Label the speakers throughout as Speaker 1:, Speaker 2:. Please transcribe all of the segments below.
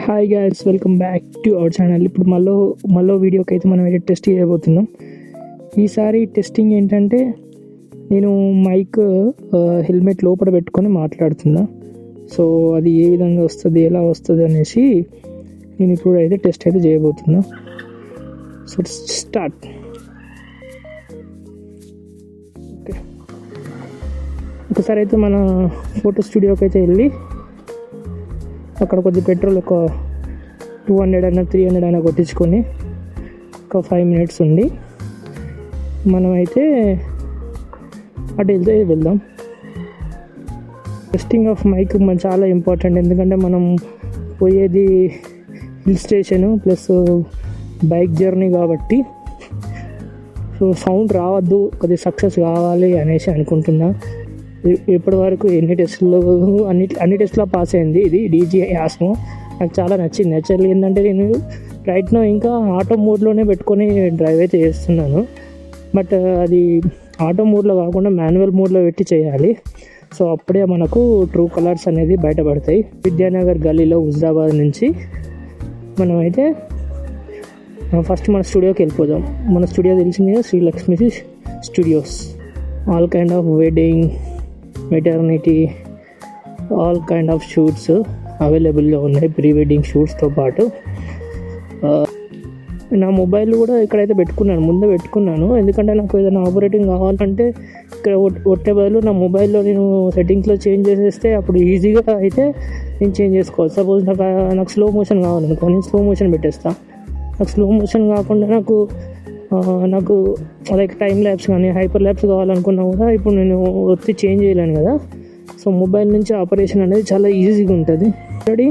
Speaker 1: Hi guys, welcome back to our channel. ఇప్పుడు మళ్ళీ వీడియోకి అయితే మనం అయితే టెస్ట్ చేయబోతున్నాం. ఈసారి టెస్టింగ్ ఏంటంటే నేను మైక్ హెల్మెట్ లోపల పెట్టుకొని మాట్లాడుతున్నా. సో అది ఏ విధంగా వస్తుంది, ఎలా వస్తుంది అనేసి నేను ఇప్పుడు అయితే టెస్ట్ అయితే చేయబోతున్నా. So start. ఓకే, ఒకసారి అయితే మన ఫోటో స్టూడియోకి అయితే వెళ్ళి అక్కడ కొద్ది పెట్రోల్ ఒక 200 అయినా 300 అయినా కొట్టించుకొని ఒక 5 minutes ఉండి మనమైతే అటు వెళ్దాం. టెస్టింగ్ ఆఫ్ మైక్ మన చాలా ఇంపార్టెంట్, ఎందుకంటే మనం పోయేది hill station plus bike journey కాబట్టి సో సౌండ్ రావద్దు, కొద్దిగా సక్సెస్ కావాలి అనేసి అనుకుంటున్నా. ఇప్పటి వరకు ఎన్ని టెస్టులు అన్ని టెస్ట్లో పాస్ అయింది. ఇది DJI Osmo నాకు చాలా నచ్చింది. యాక్చువల్లీ ఏంటంటే నేను రైట్ నో ఇంకా ఆటో మోడ్లోనే పెట్టుకొని డ్రైవ్ అయితే చేస్తున్నాను. బట్ అది ఆటో మోడ్లో కాకుండా మాన్యువల్ మోడ్లో పెట్టి చేయాలి. సో అప్పుడే మనకు ట్రూ కలర్స్ అనేది బయటపడతాయి. విద్యానగర్ గల్లీలో హుజరాబాద్ నుంచి మనమైతే ఫస్ట్ మన స్టూడియోకి వెళ్ళిపోదాం. మన స్టూడియో తెలిసింది కదా, Srilakshmi studios. All kind of wedding, maternity, all kind of shoots అవైలబుల్గా ఉన్నాయి, ప్రీ వెడ్డింగ్ షూట్స్తో పాటు. నా మొబైల్ కూడా ఇక్కడైతే ముందే పెట్టుకున్నాను, ఎందుకంటే నాకు ఏదైనా ఆపరేటింగ్ కావాలంటే ఇక్కడ ఒట్టే బదులు నా మొబైల్లో నేను సెట్టింగ్స్లో చేంజ్ చేసేస్తే అప్పుడు ఈజీగా అయితే నేను చేంజ్ చేసుకోవాలి. సపోజ్ నాకు స్లో మోషన్ కావాలనుకో, నేను స్లో మోషన్ పెట్టేస్తాను. నాకు స్లో మోషన్ కాకుండా నాకు లైక్ టైం ల్యాబ్స్ కానీ హైపర్ ల్యాబ్స్ కావాలనుకున్నా కూడా ఇప్పుడు నేను ఒత్తి చేంజ్ చేయలేను కదా. సో మొబైల్ నుంచి ఆపరేషన్ అనేది చాలా ఈజీగా ఉంటుంది. ఆల్రెడీ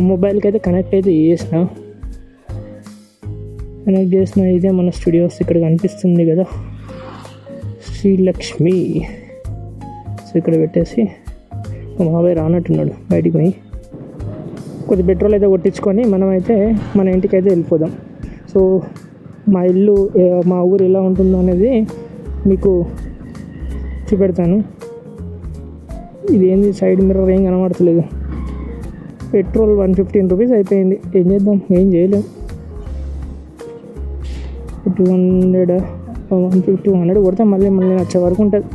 Speaker 1: మొబైల్కి అయితే కనెక్ట్ చేసిన ఇదే మన స్టూడియోస్. ఇక్కడ కనిపిస్తుంది కదా శ్రీలక్ష్మి. సో ఇక్కడ పెట్టేసి మా మావయ్య రానట్టున్నాడు, బయటికి పోయి కొద్ది పెట్రోల్ అయితే కొట్టించుకొని మనమైతే మన ఇంటికి అయితే వెళ్ళిపోదాం. సో మా ఊరు ఎలా ఉంటుందో అనేది మీకు చూపెడతాను. ఇది ఏంది, సైడ్ మిర్రర్ ఏం కనబడతలేదు. పెట్రోల్ 115 రూపీస్ అయిపోయింది. ఏం చేద్దాం, ఏం చేయలేం. 200 150 200 కొడితే మళ్ళీ వచ్చే వరకు ఉంటుంది.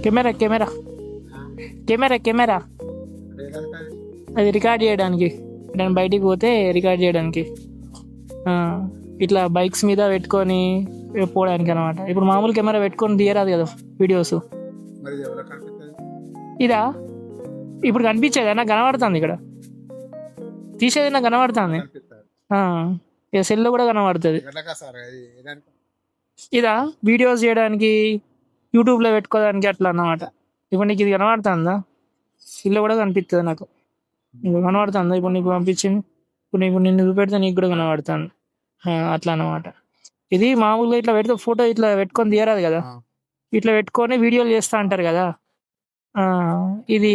Speaker 1: కెమెరా అది రికార్డ్ చేయడానికి, నేను బయటికి పోతే రికార్డ్ చేయడానికి, ఇట్లా బైక్స్ మీద పెట్టుకొని పోవడానికి అనమాట. ఇప్పుడు మామూలు కెమెరా పెట్టుకొని తీయరాదు కదా వీడియోస్. ఇదా ఇప్పుడు కనిపించేది, నాకు కనబడుతుంది. ఇక్కడ తీసేది నాకు కనబడుతుంది. ఇక సెల్లో కూడా కనబడుతుంది. ఇదా వీడియోస్ చేయడానికి, యూట్యూబ్లో పెట్టుకోవడానికి అట్లా అన్నమాట. ఇప్పుడు నీకు ఇది కనబడుతుందా? సెల్లో కూడా కనిపిస్తుంది నాకు. నీకు కనబడుతుందా? ఇప్పుడు నీకు పంపించింది, ఇప్పుడు నిన్ను చూపెడితే నీకు కూడా కనబడుతుంది. అట్లా అన్నమాట. ఇది మామూలుగా ఇట్లా పెడితే ఫోటో ఇట్లా పెట్టుకొని తీయరాదు కదా, ఇట్లా పెట్టుకొని వీడియోలు చేస్తా అంటారు కదా. ఇది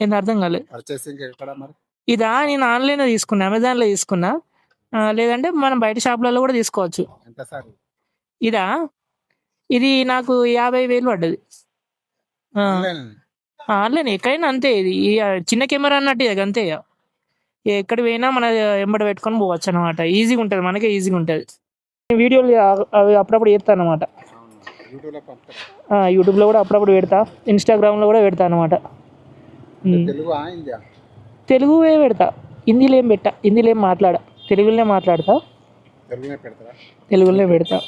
Speaker 1: ఏంటి అర్థం కాలేదు. ఇదా నేను ఆన్లైన్లో తీసుకున్నా, అమెజాన్లో తీసుకున్నా, లేదంటే మనం బయట షాపులలో కూడా తీసుకోవచ్చు. ఇది నాకు 50,000 పడ్డది. ఆన్లైన్ ఎక్కడైనా అంతే. ఇది చిన్న కెమెరా అన్నట్టు ఇది అంతే. ఎక్కడికి పోయినా మన ఎంబడి పెట్టుకొని పోవచ్చు అనమాట. ఈజీగా ఉంటుంది, మనకే ఈజీగా ఉంటుంది. వీడియోలు అవి అప్పుడప్పుడు చేస్తాను అనమాట. యూట్యూబ్లో కూడా అప్పుడప్పుడు పెడతా, ఇన్స్టాగ్రామ్లో కూడా పెడతా అనమాట. తెలుగువే పెడతా, హిందీలో ఏం పెట్టా, హిందీలో ఏం మాట్లాడా, తెలుగులోనే మాట్లాడతా, తెలుగులోనే పెడతా.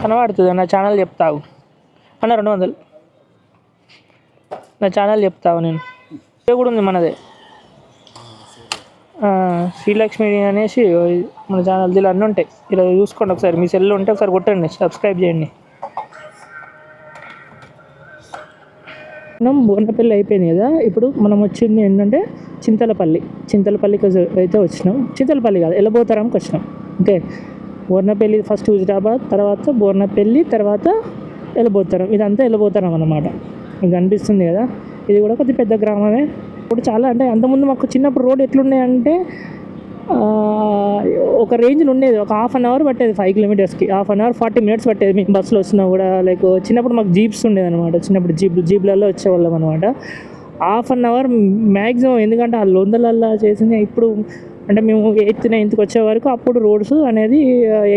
Speaker 1: కనబడుతుంది నా ఛానల్. చెప్తావు అన్న 200 నా ఛానల్ చెప్తావు. నేను కూడా ఉంది మనదే, శ్రీలక్ష్మి అనేసి మన ఛానల్. దీనిలో అన్నీ ఉంటాయి, ఇలా చూసుకోండి ఒకసారి. మీ సెల్లో ఉంటే ఒకసారి కొట్టండి, సబ్స్క్రైబ్ చేయండి. మనం బోర్నపల్లి అయిపోయింది కదా, ఇప్పుడు మనం వచ్చింది ఏంటంటే చింతలపల్లికి అయితే వచ్చినాం. చింతలపల్లి కాదు, ఎల్లబోతారానికి వచ్చినాం. ఓకే, బోర్నపల్లి ఫస్ట్ హుజరాబాద్, తర్వాత బోర్నపల్లి, తర్వాత ఎల్లబోతారం. ఇదంతా ఎల్లబోతారం అన్నమాట. మీకు కనిపిస్తుంది కదా, ఇది కూడా కొద్ది పెద్ద గ్రామమే. ఇప్పుడు చాలా అంటే అంతకుముందు మాకు చిన్నప్పుడు రోడ్ ఎట్లున్నాయంటే ఒక రేంజ్లో ఉండేది. ఒక హాఫ్ అన్ అవర్ పట్టేది 5 కిలోమీటర్స్కి, హాఫ్ అన్ అవర్ 40 మినిట్స్ పట్టేది. మీకు బస్సులో వచ్చినా కూడా లైక్ చిన్నప్పుడు మాకు జీప్స్ ఉండేది అనమాట. చిన్నప్పుడు జీప్లలో వచ్చేవాళ్ళం అనమాట. హాఫ్ అన్ అవర్ మ్యాక్సిమం, ఎందుకంటే ఆ లొందలల్లా చేసింది. ఇప్పుడు అంటే మేము 8th 9th వచ్చే వరకు అప్పుడు రోడ్స్ అనేది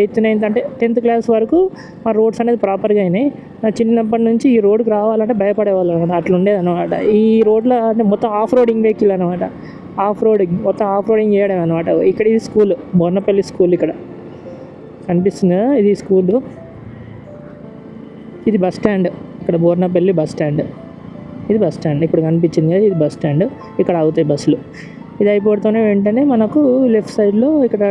Speaker 1: 8th 9th అంటే 10th క్లాస్ వరకు మా రోడ్స్ అనేది ప్రాపర్గా అయినాయి. నా చిన్నప్పటి నుంచి ఈ రోడ్కి రావాలంటే భయపడేవాళ్ళు అనమాట. అట్లా ఉండేది అనమాట. ఈ రోడ్లో అంటే మొత్తం ఆఫ్ రోడింగ్ వెహికల్ అనమాట. మొత్తం ఆఫ్ రోడింగ్ చేయడం అనమాట. ఇక్కడ ఇది స్కూల్, బోర్నపల్లి స్కూల్. ఇక్కడ కనిపిస్తుంది కదా, ఇది స్కూలు. ఇది బస్ స్టాండ్. ఇక్కడ బోర్నపల్లి బస్ స్టాండ్. ఇది బస్ స్టాండ్. ఇప్పుడు కనిపించింది కదా, ఇది బస్ స్టాండ్. ఇక్కడ ఆగుతాయి బస్సులు. ఇది అయిపోతూనే వెంటనే మనకు లెఫ్ట్ సైడ్లో ఇక్కడ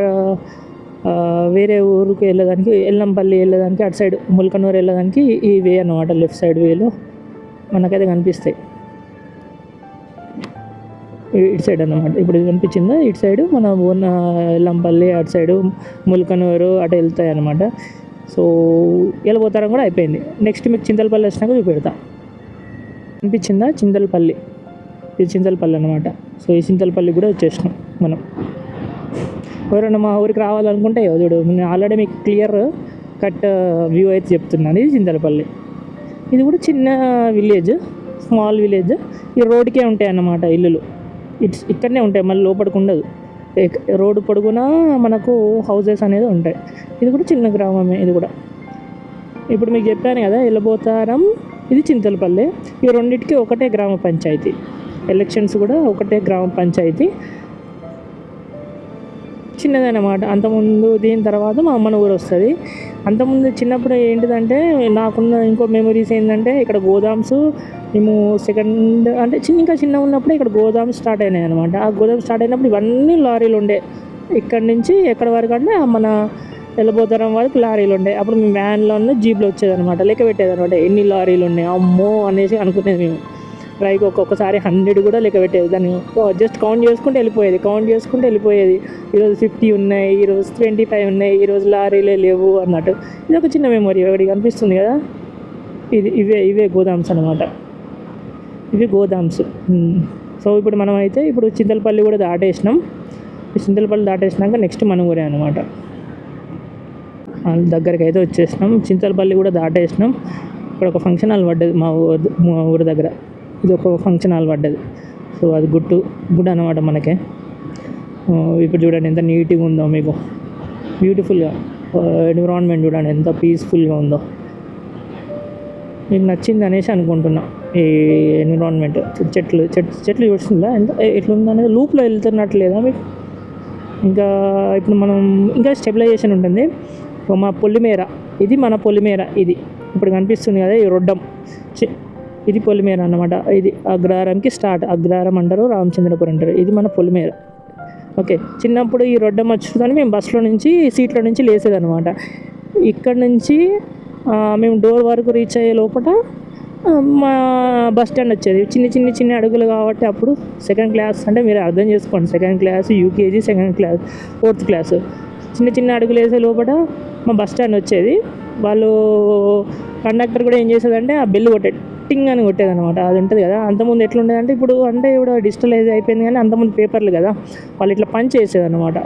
Speaker 1: వేరే ఊరికి వెళ్ళడానికి, ఎల్లంపల్లి వెళ్ళడానికి, అటు సైడ్ ముల్కనూరు వెళ్ళడానికి ఈ వే అనమాట. లెఫ్ట్ సైడ్ వేలో మనకైతే కనిపిస్తాయి. ఇటు సైడ్ అన్నమాట. ఇప్పుడు కనిపించిందా, ఇటు సైడు మన ఎల్లంపల్లి, అటు సైడు ముల్కనూరు అటు వెళ్తాయి అన్నమాట. సో వెళ్ళిపోతారం కూడా అయిపోయింది. నెక్స్ట్ మీకు చింతలపల్లి వచ్చినాక చూపెడతా. కనిపించిందా చింతలపల్లి, ఇది చింతలపల్లి అనమాట. సో ఈ చింతలపల్లి కూడా వచ్చేసినాం మనం. ఎవరైనా మా ఊరికి రావాలనుకుంటే చూడు, నేను ఆల్రెడీ మీకు క్లియర్ కట్ వ్యూ అయితే చెప్తున్నాను. ఇది చింతలపల్లి. ఇది కూడా చిన్న విలేజ్, స్మాల్ విలేజ్. ఈ రోడ్కే ఉంటాయి అన్నమాట ఇల్లులు. ఇక్కడనే ఉంటాయి, మళ్ళీ లోపలికి ఉండదు. రోడ్డు పొడుగునా మనకు హౌజెస్ అనేది ఉంటాయి. ఇది కూడా చిన్న గ్రామమే. ఇది కూడా ఇప్పుడు మీకు చెప్పాను కదా, ఎల్లబోతారం, ఇది చింతలపల్లి. ఈ రెండింటికి ఒకటే గ్రామ పంచాయతీ. ఎలక్షన్స్ కూడా ఒకటే గ్రామ పంచాయతీ, చిన్నదన్నమాట. అంతకుముందు దీని తర్వాత మా అమ్మన ఊరు వస్తుంది. అంతకుముందు చిన్నప్పుడు ఏంటిదంటే నాకున్న ఇంకో మెమరీస్ ఏంటంటే, ఇక్కడ గోదామ్స్, మేము సెకండ్ అంటే ఇంకా చిన్న ఉన్నప్పుడు ఇక్కడ గోదామ్స్ స్టార్ట్ అయినాయి అనమాట. ఆ గోదాం స్టార్ట్ అయినప్పుడు ఇవన్నీ లారీలు ఉండే. ఇక్కడి నుంచి ఎక్కడి వరకు అంటే మన వెళ్ళబోతారం వరకు లారీలు ఉండే. అప్పుడు మేము వ్యాన్లో జీప్లో వచ్చేదనమాట. లెక్క పెట్టేదనమాట ఎన్ని లారీలు ఉన్నాయి అమ్మో అనేసి అనుకునేది మేము. లైక్ ఒక్కొక్కసారి 100 కూడా లెక్క పెట్టేది. దాన్ని జస్ట్ కౌంట్ చేసుకుంటూ వెళ్ళిపోయేది. ఈరోజు 50 ఉన్నాయి, ఈరోజు 25 ఉన్నాయి, ఈరోజు లారీలే లేవు అన్నట్టు. ఇది ఒక చిన్న మెమొరీ ఒకటి కనిపిస్తుంది కదా. ఇవే గోదామ్స్ అనమాట. ఇవి గోదామ్స్. సో ఇప్పుడు మనం అయితే చింతలపల్లి కూడా దాటేసినాం. చింతలపల్లి దాటేసినాక నెక్స్ట్ మన ఊరే అనమాట. దగ్గరికి అయితే వచ్చేసినాం. చింతలపల్లి కూడా దాటేసినాం. ఇక్కడ ఒక ఫంక్షన్ హాల్ పడ్డది మా ఊరి దగ్గర. ఇది ఒక ఫంక్షన్ హాల్ పడ్డది. సో అది గుడ్ అనమాట మనకే. ఇప్పుడు చూడండి ఎంత నీట్గా ఉందో, మీకు బ్యూటిఫుల్గా ఎన్విరాన్మెంట్ చూడండి ఎంత పీస్ఫుల్గా ఉందో. మీకు నచ్చింది అనేసి అనుకుంటున్నా. ఈ ఎన్విరాన్మెంట్ చెట్లు చూస్తుందా ఎంత ఎట్లుందో అనేది. లూప్లో వెళ్తున్నట్లేదా మీకు? ఇంకా ఇప్పుడు మనం ఇంకా స్టెబిలైజేషన్ ఉంటుంది. మా పొలిమేర, ఇది మన పొలిమేర. ఇది ఇప్పుడు కనిపిస్తుంది కదా, ఈ రొడ్డం, ఇది పొలిమేర అన్నమాట. ఇది అగ్రహారంకి స్టార్ట్. అగ్రహారం అంటారు, రామచంద్రపురం అంటారు. ఇది మన పొలిమేర. ఓకే, చిన్నప్పుడు ఈ రొడ్డం వచ్చుదని మేము బస్సులో నుంచి సీట్లో నుంచి లేసేదనమాట. ఇక్కడ నుంచి మేము డోర్ వరకు రీచ్ అయ్యే లోపల మా బస్ స్టాండ్ వచ్చేది. చిన్న అడుగులు కాబట్టి అప్పుడు సెకండ్ క్లాస్ అంటే మీరు అర్థం చేసుకోండి. Second class, UKG, second class, 4th class, చిన్న అడుగులు వేసే లోపల మా బస్ స్టాండ్ వచ్చేది. వాళ్ళు కండక్టర్ కూడా ఏం చేసేదంటే ఆ బెల్ టింగ్ అని కొట్టేదనమాట. అది ఉంటుంది కదా. అంతకుముందు ఎట్లుండేదంటే ఇప్పుడు డిజిటలైజ్ అయిపోయింది, కానీ అంతకుముందు పేపర్లు కదా, వాళ్ళు ఇట్లా పని చేసేదనమాట.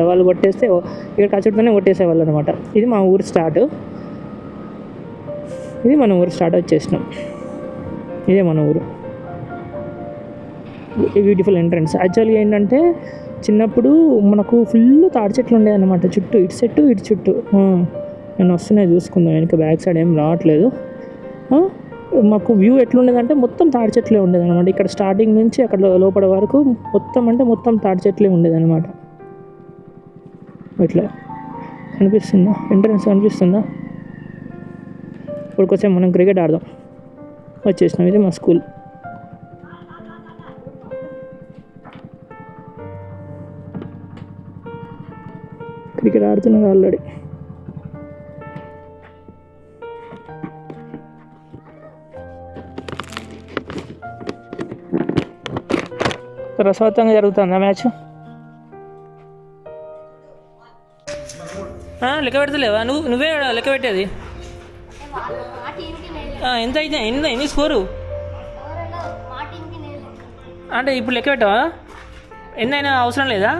Speaker 1: వాళ్ళు కొట్టేస్తే ఇక్కడ కచ్చుడుతోనే కొట్టేసేవాళ్ళు అనమాట. ఇది మా ఊరు స్టార్ట్. ఇది మన ఊరు స్టార్ట్ వచ్చేసినాం. ఇదే మన ఊరు. Beautiful entrance. యాక్చువల్గా ఏంటంటే చిన్నప్పుడు మనకు ఫుల్ తాడి చెట్లు ఉండేది అనమాట. చుట్టూ ఇటు చుట్టూ నేను వస్తున్నాయి చూసుకుందాం. వెనక బ్యాక్ సైడ్ ఏం రావట్లేదు. మాకు వ్యూ ఎట్లుండేదంటే మొత్తం తాడి చెట్లే ఉండేది అనమాట. ఇక్కడ స్టార్టింగ్ నుంచి అక్కడ లోపల వరకు మొత్తం తాడి చెట్లే ఉండేది అనమాట. ఇట్లా కనిపిస్తుందా ఎంట్రన్స్? కనిపిస్తుందా? ఇప్పుడు కొంచెం మనం క్రికెట్ ఆడదాం. వచ్చేసినాం. ఇది మా స్కూల్. క్రికెట్ ఆడుతున్నారు ఆల్రెడీ. రసవత్తంగా జరుగుతుందా మ్యాచ్? లెక్క పెడతలేవా? నువ్వే లెక్క పెట్టేది. ఎంత అయితే ఎన్ని స్కోరు అంటే ఇప్పుడు లెక్క పెట్టావా? ఎన్నైనా అవసరం లేదా?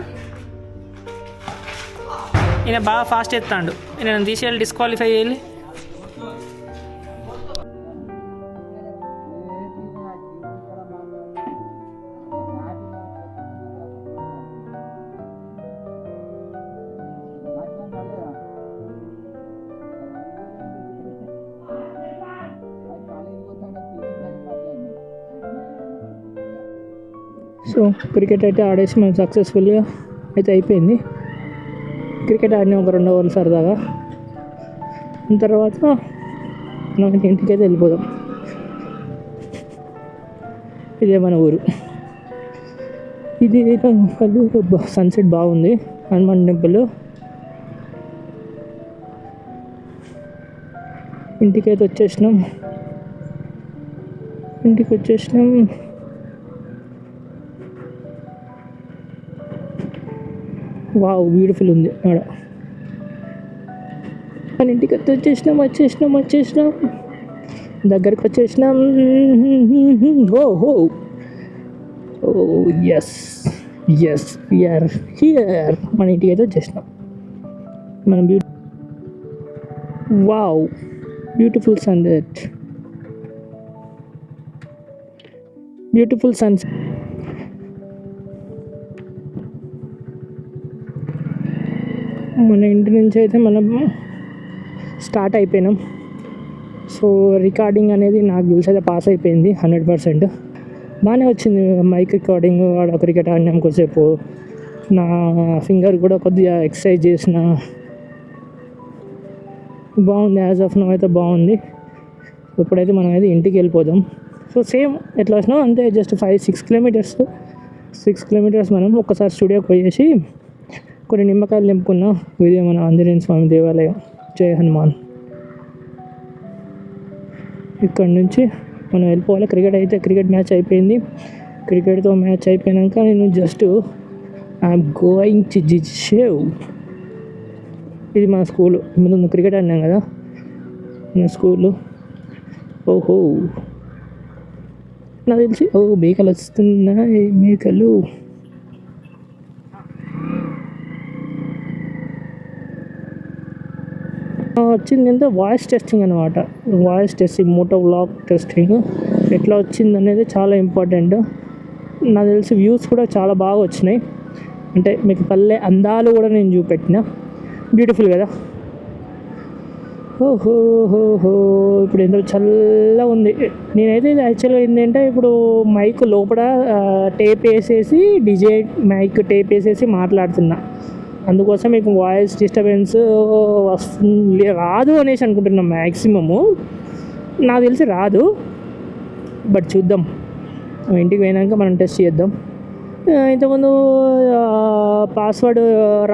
Speaker 1: ఈయన బాగా ఫాస్ట్ ఎత్తాడు, నేను తీసేయాలి, డిస్క్వాలిఫై చేయాలి. సో క్రికెట్ అయితే ఆడేసి మేము సక్సెస్ఫుల్గా అయితే అయిపోయింది. క్రికెట్ ఆడిన ఒక 2 ఓవర్లు సరదాగా. తర్వాత మనం ఇంటికి అయితే వెళ్ళిపోదాం. ఇదే మన ఊరు. ఇది సన్సెట్ బాగుంది. హనుమాన్ టెంపుల్. ఇంటికి వచ్చేసినాం. వావ్, బ్యూటిఫుల్ ఉంది ఆడ. మన ఇంటికి వచ్చేసినాం. దగ్గరికి వచ్చేసినాం. ఓ ఎస్ వీఆర్ హియర్. మన ఇంటికి అయితే వచ్చేసినాం. మనం వావ్, బ్యూటిఫుల్ సన్సెట్. మన ఇంటి నుంచి అయితే మనం స్టార్ట్ అయిపోయినాం. సో రికార్డింగ్ అనేది నాకు తెలిసి అయితే పాస్ అయిపోయింది 100%. బాగానే వచ్చింది మైక్ రికార్డింగ్. ఆడ క్రికెట్ ఆడినాం కొద్దిసేపు. నా ఫింగర్ కూడా కొద్దిగా ఎక్సర్సైజ్ చేసిన. బాగుంది. యాజ్ ఆఫ్ నో అయితే బాగుంది. ఇప్పుడైతే మనం అయితే ఇంటికి వెళ్ళిపోదాం. సో సేమ్ ఎట్లా వచ్చినాం అంతే, జస్ట్ 5-6 కిలోమీటర్స్ మనం ఒక్కసారి స్టూడియోకి పోయేసి కొన్ని నిమ్మకాయలు నింపుకున్నాం. ఇదే మన ఆంజనేయ స్వామి దేవాలయం. జై హనుమాన్. ఇక్కడ నుంచి మనం వెళ్ళిపోవాలి. క్రికెట్ మ్యాచ్ అయిపోయింది. క్రికెట్తో మ్యాచ్ అయిపోయాక నేను జస్ట్ ఐఎమ్ గోయింగ్ టు జిషేవ్. ఇది మన స్కూలు. ముందు క్రికెట్ ఆడినాం కదా, మన స్కూలు. ఓహో, నాకు తెలిసి మేకలు వస్తున్నాయి. మేకలు వచ్చింది అంటే వాయిస్ టెస్టింగ్ అనమాట. మోటో వ్లాగ్ టెస్టింగ్ ఎట్లా వచ్చింది అనేది చాలా ఇంపార్టెంట్. నాకు తెలిసి వ్యూస్ కూడా చాలా బాగా వచ్చినాయి. అంటే మీకు పల్లె అందాలు కూడా నేను చూపెట్టిన. బ్యూటిఫుల్ కదా. ఓహో, ఇప్పుడు ఎంతో చల్లగా ఉంది. నేనైతే ఇది యాక్చువల్గా ఏంటంటే ఇప్పుడు మైక్ లోపల టేప్ వేసేసి డిజే మైక్ టేప్ వేసేసి మాట్లాడుతున్నా. అందుకోసం మీకు వాయిస్ డిస్టర్బెన్స్ రాదు అనేసి అనుకుంటున్నాం. మ్యాక్సిమము నాకు తెలిసి రాదు, బట్ చూద్దాం. ఇంటికి పోయినాక మనం టెస్ట్ చేద్దాం. ఇంతకుముందు పాస్వర్డ్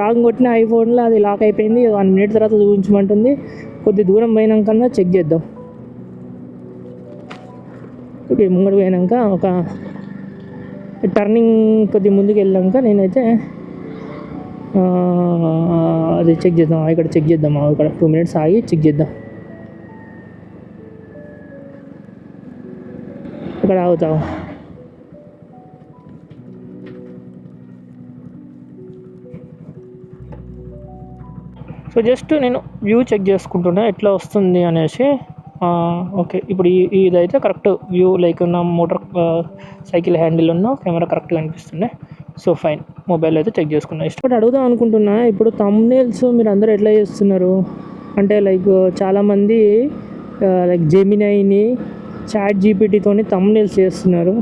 Speaker 1: రాంగ్ కొట్టిన ఐఫోన్లో అది లాక్ అయిపోయింది. 1 మినిట్ తర్వాత చూపించమంటుంది. కొద్ది దూరం పోయినాకన్నా చెక్ చేద్దాం. ఓకే, ముంగడు పోయినాక ఒక టర్నింగ్ కొద్ది ముందుకు వెళ్ళాక నేనైతే అది చెక్ చేద్దాం. ఇక్కడ చెక్ చేద్దాం. ఇక్కడ 2 మినిట్స్ ఆగి చెక్ చేద్దాం. ఇక్కడ ఆగుతావు. సో జస్ట్ నేను వ్యూ చెక్ చేసుకుంటున్నా ఎట్లా వస్తుంది అనేసి. ఓకే, ఇప్పుడు ఇదైతే కరెక్ట్ వ్యూ. లైక్ నా మోటార్ సైకిల్ హ్యాండిల్ ఉన్న కెమెరా కరెక్ట్గా అనిపిస్తుంది. సో ఫైన్, మొబైల్ అయితే చెక్ చేసుకున్నా. ఇప్పుడు అడుగుదాం అనుకుంటున్నా, ఇప్పుడు థంబ్నెయిల్స్ మీరు అందరూ ఎట్లా చేస్తున్నారు అంటే లైక్ చాలామంది లైక్ జెమినైని చాట్ జీపీటీతోని థంబ్నెయిల్స్ చేస్తున్నారు.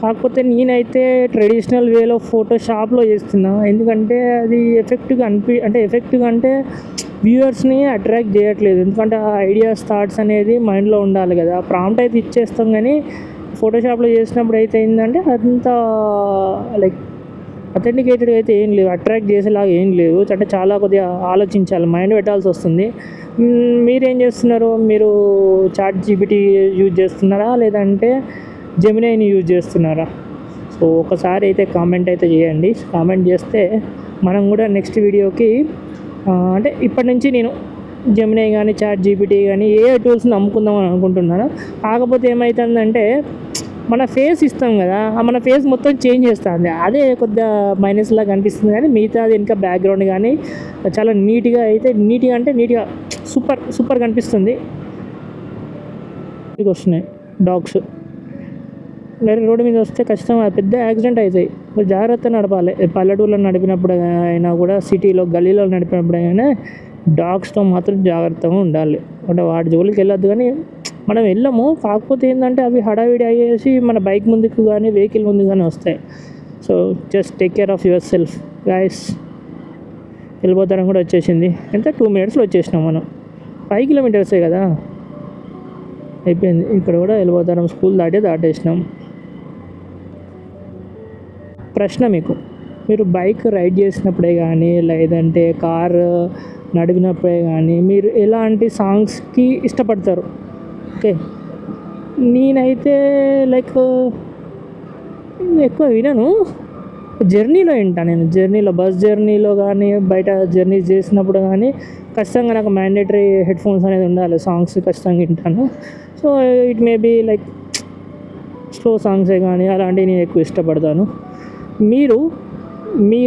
Speaker 1: కాకపోతే నేనైతే ట్రెడిషనల్ వేలో ఫోటోషాప్లో చేస్తున్నా. ఎందుకంటే అది ఎఫెక్ట్గా అంటే వ్యూవర్స్ని అట్రాక్ట్ చేయట్లేదు. ఎందుకంటే ఆ ఐడియాస్ థాట్స్ అనేది మైండ్లో ఉండాలి కదా. ప్రాంప్ట్ అయితే ఇచ్చేస్తాం, కానీ ఫోటోషాప్లో చేసినప్పుడు అయితే ఏంటంటే అంత లైక్ అథెంటికేటెడ్ అయితే ఏం లేవు, అట్రాక్ట్ చేసేలాగా ఏం లేవు. అంటే చాలా కొద్దిగా ఆలోచించాలి, మైండ్ పెట్టాల్సి వస్తుంది. మీరేం చేస్తున్నారు? మీరు చాట్ జీపీటీ యూజ్ చేస్తున్నారా లేదంటే జెమినైని యూజ్ చేస్తున్నారా? సో ఒకసారి అయితే కామెంట్ అయితే చేయండి. కామెంట్ చేస్తే మనం కూడా నెక్స్ట్ వీడియోకి అంటే ఇప్పటి నుంచి నేను జెమినై కానీ చాట్ జీపీటీ కానీ ఏ టూల్స్ని నమ్ముకుందామని అనుకుంటున్నాను. కాకపోతే ఏమవుతుందంటే మన ఫేస్ ఇస్తాం కదా, మన ఫేస్ మొత్తం చేంజ్ చేస్తుంది. అదే కొద్దిగా మైనస్ లాగా అనిపిస్తుంది. కానీ మిగతాది ఇంకా బ్యాక్గ్రౌండ్ కానీ చాలా నీట్గా అంటే నీట్గా సూపర్ కనిపిస్తుంది. ఇక వస్తున్నాయి డాగ్స్ వేరే రోడ్డు మీద వస్తే ఖచ్చితంగా పెద్ద యాక్సిడెంట్ అవుతాయి. జాగ్రత్త నడపాలి. పల్లెటూరులో నడిపినప్పుడు అయినా కూడా, సిటీలో గల్లీలో నడిపినప్పుడు అయినా డాగ్స్తో మాత్రం జాగ్రత్తగా ఉండాలి. అంటే వాటి జోలికి వెళ్ళొద్దు, కానీ మనం వెళ్ళము. కాకపోతే ఏంటంటే అవి హడావిడి అయ్యేసి మన బైక్ ముందుకు కానీ వెహికల్ ముందుకు కానీ వస్తాయి. So just take care of yourself guys. వెళ్ళిపోతారం కూడా వచ్చేసింది. ఎంత 2 minutesలో వచ్చేసినాం మనం. 5 kilometers కదా, అయిపోయింది. ఇక్కడ కూడా వెళ్ళిపోతారం స్కూల్ దాటేసినాం. ప్రశ్న మీకు, మీరు బైక్ రైడ్ చేసినప్పుడే కానీ లేదంటే కారు నడిపినప్పుడే కానీ మీరు ఎలాంటి సాంగ్స్కి ఇష్టపడతారు? ఓకే, నేనైతే లైక్ ఎక్కువ వినను, జర్నీలో వింటాను. నేను జర్నీలో, బస్ జర్నీలో కానీ బయట జర్నీ చేసినప్పుడు కానీ ఖచ్చితంగా నాకు మ్యాండేటరీ హెడ్ఫోన్స్ అనేది ఉండాలి. సాంగ్స్ ఖచ్చితంగా వింటాను. So it may be like slow సాంగ్సే కానీ అలాంటివి నేను ఎక్కువ ఇష్టపడతాను. మీరు మీ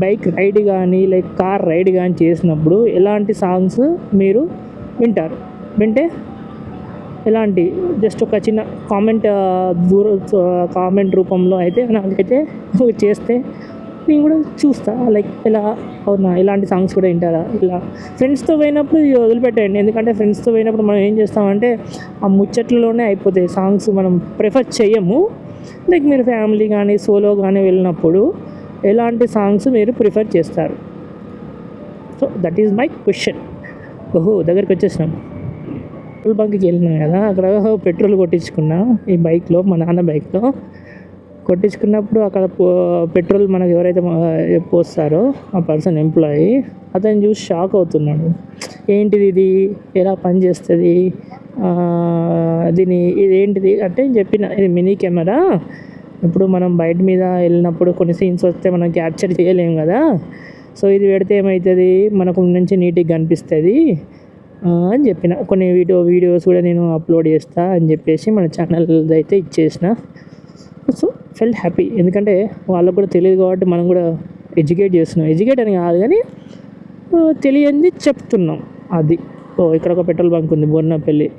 Speaker 1: బైక్ రైడ్ కానీ లైక్ కార్ రైడ్ కానీ చేసినప్పుడు ఎలాంటి సాంగ్స్ మీరు వింటారు? వింటే ఎలాంటి జస్ట్ ఒక చిన్న కామెంట్ రూపంలో అయితే నాకైతే చేస్తే నేను కూడా చూస్తా, లైక్ ఇలా అవునా ఇలాంటి సాంగ్స్ కూడా వింటారా. ఇలా ఫ్రెండ్స్తో పోయినప్పుడు వదిలిపెట్టండి, ఎందుకంటే ఫ్రెండ్స్తో పోయినప్పుడు మనం ఏం చేస్తామంటే ఆ ముచ్చట్లలోనే అయిపోతాయి సాంగ్స్. మనం ప్రిఫర్ చేయము. లైక్ మీరు ఫ్యామిలీ కానీ సోలో కానీ వెళ్ళినప్పుడు ఎలాంటి సాంగ్స్ మీరు ప్రిఫర్ చేస్తారు? So that is my question. దగ్గరికి వచ్చేసినాం. పెట్రోల్ బంక్కి వెళ్ళినాం కదా, అక్కడ పెట్రోల్ కొట్టించుకున్నా ఈ బైక్లో, మా నాన్న బైక్లో కొట్టించుకున్నప్పుడు అక్కడ పెట్రోల్ మనకు ఎవరైతే పోస్తారో ఆ పర్సన్ ఎంప్లాయీ, అతను చూసి షాక్ అవుతున్నాడు. ఏంటిది, ఇది ఎలా పనిచేస్తుంది, ఇదేంటిది అంటే చెప్పిన, ఇది మినీ కెమెరా. ఇప్పుడు మనం బయట మీద వెళ్ళినప్పుడు కొన్ని సీన్స్ వస్తే మనం క్యాప్చర్ చేయలేము కదా, సో ఇది పెడితే ఏమవుతుంది, మనకు నుంచి నీట్గా కనిపిస్తుంది అని చెప్పిన. కొన్ని వీడియోస్ కూడా నేను అప్లోడ్ చేస్తా అని చెప్పేసి మన ఛానల్ అయితే ఇచ్చేసిన. సో ఫెల్ట్ హ్యాపీ, ఎందుకంటే వాళ్ళకు కూడా తెలియదు కాబట్టి మనం కూడా ఎడ్యుకేట్ చేస్తున్నాం. ఎడ్యుకేట్ అని కాదు కానీ తెలియంది చెప్తున్నాం. అది ఇక్కడ ఒక పెట్రోల్ బంక్ ఉంది, బోర్నపల్లి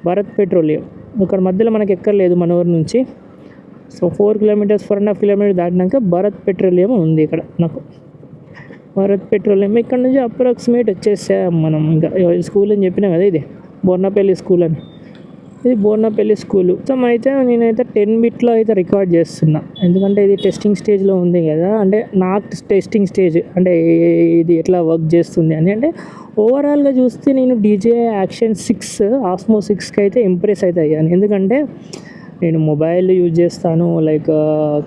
Speaker 1: భారత్ పెట్రోలియం. ఇక్కడ మధ్యలో మనకి ఎక్కర్లేదు మన ఊరు నుంచి. సో 4.5 kilometers దాటినాక భారత్ పెట్రోలియం ఉంది ఇక్కడ నాకు. భారత్ పెట్రోలియం ఇక్కడ నుంచి అప్రాక్సిమేట్ వచ్చేసాం మనం. ఇంకా స్కూల్ అని చెప్పినా కదా, ఇది బోర్నపల్లి స్కూల్ అని. ఇది బోర్నపల్లి స్కూలు. మొత్తం అయితే నేనైతే 10 బిట్లో అయితే రికార్డ్ చేస్తున్నా, ఎందుకంటే ఇది టెస్టింగ్ స్టేజ్లో ఉంది కదా. అంటే నాకు టెస్టింగ్ స్టేజ్ అంటే ఇది ఎట్లా వర్క్ చేస్తుంది అని. అంటే ఓవరాల్గా చూస్తే నేను DJI Action 6 Osmo 6కి అయితే ఇంప్రెస్ అయితే అయ్యాను. ఎందుకంటే నేను మొబైల్ యూజ్ చేస్తాను, లైక్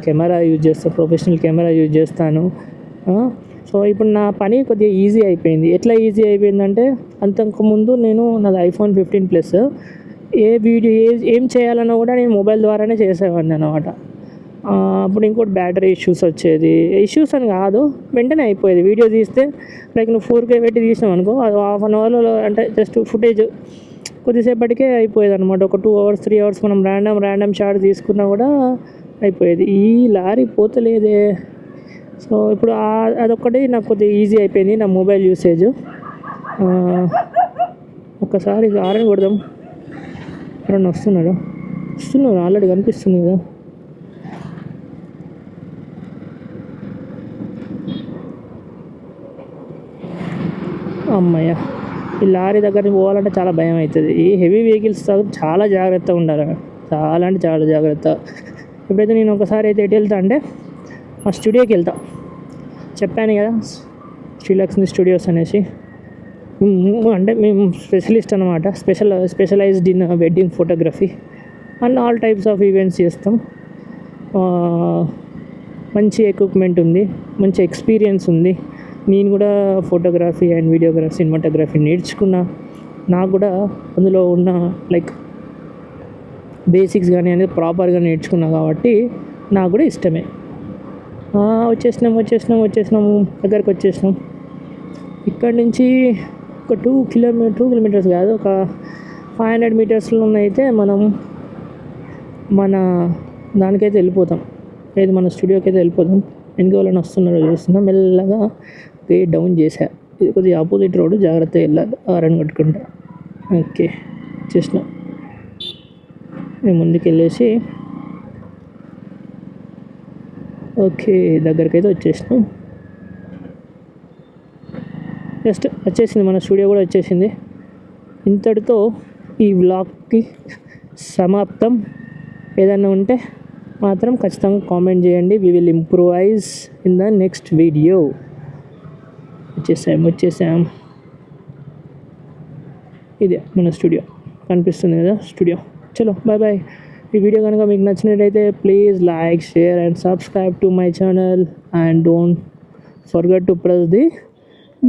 Speaker 1: కెమెరా యూజ్ చేస్తాను, ప్రొఫెషనల్ కెమెరా యూజ్ చేస్తాను. సో ఇప్పుడు నా పని కొద్దిగా ఈజీ అయిపోయింది. ఎట్లా ఈజీ అయిపోయిందంటే, అంతకుముందు నాది iPhone 15 Plus, ఏం చేయాలన్నా కూడా నేను మొబైల్ ద్వారానే చేసేవాడిని అనమాట. అప్పుడు ఇంకోటి బ్యాటరీ ఇష్యూస్ వచ్చేది. ఇష్యూస్ అని కాదు, వెంటనే అయిపోయేది. వీడియో తీస్తే లైక్ నువ్వు 4K పెట్టి తీసినావు అనుకో, అది 1/2 hourలో అంటే జస్ట్ ఫుటేజ్ కొద్దిసేపటికే అయిపోయేది అనమాట. ఒక 2 hours 3 hours మనం ర్యాండమ్ షాట్ తీసుకున్నా కూడా అయిపోయేది. ఈ లారీ పోతలేదే. సో ఇప్పుడు అదొక్కటి నాకు కొద్దిగా ఈజీ అయిపోయింది నా మొబైల్ యూసేజ్. ఒక్కసారి ఆరని కొడదాం. ఎవరన్నా వస్తున్నారు ఆల్రెడీ కనిపిస్తుంది కదా. అమ్మయ్య, ఈ లారీ దగ్గరికి పోవాలంటే చాలా భయం అవుతుంది. ఈ హెవీ వెహికల్స్ చాలా జాగ్రత్తగా ఉండాలి, చాలా అంటే చాలా జాగ్రత్త. ఇప్పుడైతే నేను ఒకసారి అయితే ఎటు వెళ్తా అంటే మా స్టూడియోకి వెళ్తా. చెప్పాను కదా శ్రీలక్ష్మి స్టూడియోస్ అనేసి. అంటే మేము స్పెషలిస్ట్ అనమాట, specialised in wedding photography and all types of events చేస్తాం. మంచి ఎక్విప్మెంట్ ఉంది, మంచి ఎక్స్పీరియన్స్ ఉంది. నేను కూడా ఫోటోగ్రఫీ అండ్ వీడియోగ్రఫీ సినిమాటోగ్రఫీ నేర్చుకున్నా. నాకు కూడా అందులో ఉన్న లైక్ బేసిక్స్ కానీ అనేది ప్రాపర్గా నేర్చుకున్నా కాబట్టి నాకు కూడా ఇష్టమే. వచ్చేసినాము దగ్గరికి వచ్చేసినాం. ఇక్కడ నుంచి ఒక 2 kilometers కాదు, ఒక 500 meters అయితే మనం మన దానికైతే వెళ్ళిపోతాం. లేదు మన స్టూడియోకి అయితే వెళ్ళిపోతాం. ఎన్ని వాళ్ళని వస్తున్నారో చూస్తున్నాం. మెల్లగా ఓకే డౌన్ చేసా. ఇది కొద్దిగా ఆపోజిట్ రోడ్, జాగ్రత్తగా వెళ్ళాలి ఆరన్ కట్టుకుంటా. ఓకే చేసిన మేము ముందుకు వెళ్ళేసి ఓకే దగ్గరికి అయితే వచ్చేసినాం. జస్ట్ వచ్చేసింది, మన స్టూడియో కూడా వచ్చేసింది. ఇంతటితో ఈ వ్లాగ్కి సమాప్తం. ఏదైనా ఉంటే మాత్రం ఖచ్చితంగా కామెంట్ చేయండి. We will improvise in the next video. వచ్చేసాం. ఇదే మన స్టూడియో, కనిపిస్తుంది కదా స్టూడియో. చలో బాయ్ బాయ్. ఈ వీడియో కనుక మీకు నచ్చినట్టయితే please like, share and subscribe to my channel and don't forget to press the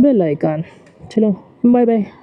Speaker 1: bell icon. Chalo, bye bye.